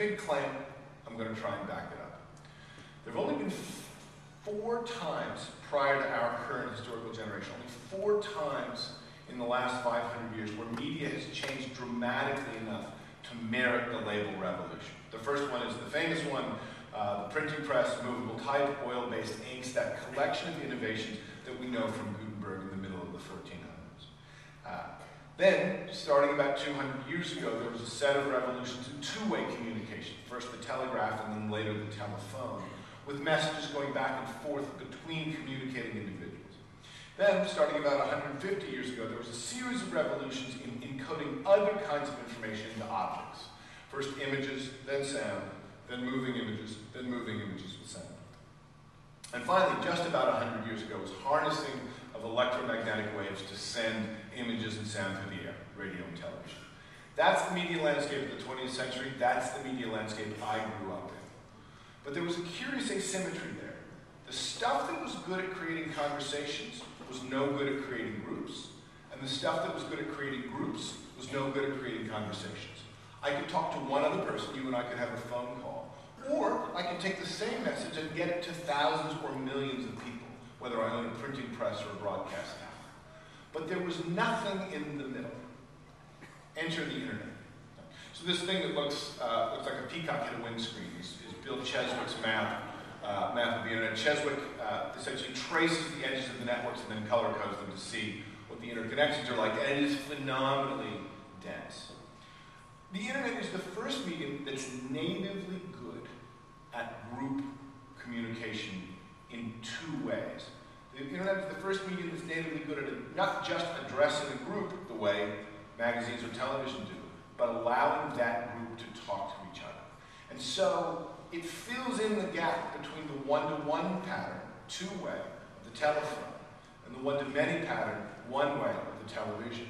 big claim. I'm going to try and back it up. There have only been 4 times prior to our current historical generation, only 4 times in the last 500 years where media has changed dramatically enough to merit the label revolution. The first one is the famous one, the printing press, movable type, oil-based inks, that collection of innovations that we know from Gutenberg in the middle of the 1400s. Then, starting about 200 years ago, there was a set of revolutions in two-way communication. First the telegraph and then later the telephone, with messages going back and forth between communicating individuals. Then, starting about 150 years ago, there was a series of revolutions in encoding other kinds of information into objects. First images, then sound, then moving images with sound. And finally, just about 100 years ago, was harnessing of electromagnetic waves to send images and sound through the air, radio and television. That's the media landscape of the 20th century. That's the media landscape I grew up in. But there was a curious asymmetry there. The stuff that was good at creating conversations was no good at creating groups, and the stuff that was good at creating groups was no good at creating conversations. I could talk to one other person, you and I could have a phone call, or I could take the same message and get it to thousands or millions of people, whether I own a printing press or a broadcast tower. But there was nothing in the middle. Enter the internet. So this thing that looks like a peacock hit a windscreen is Bill Cheswick's map of the internet. Cheswick essentially traces the edges of the networks and then color codes them to see what the interconnections are like, and it is phenomenally dense. The internet is the first medium that's natively good at group communication in 2 ways. The internet is the first medium that's natively good at not just addressing a group the way magazines or television do, but allowing that group to talk to each other. And so it fills in the gap between the one-to-one pattern, 2-way, of the telephone, and the one-to-many pattern, 1-way, of the television.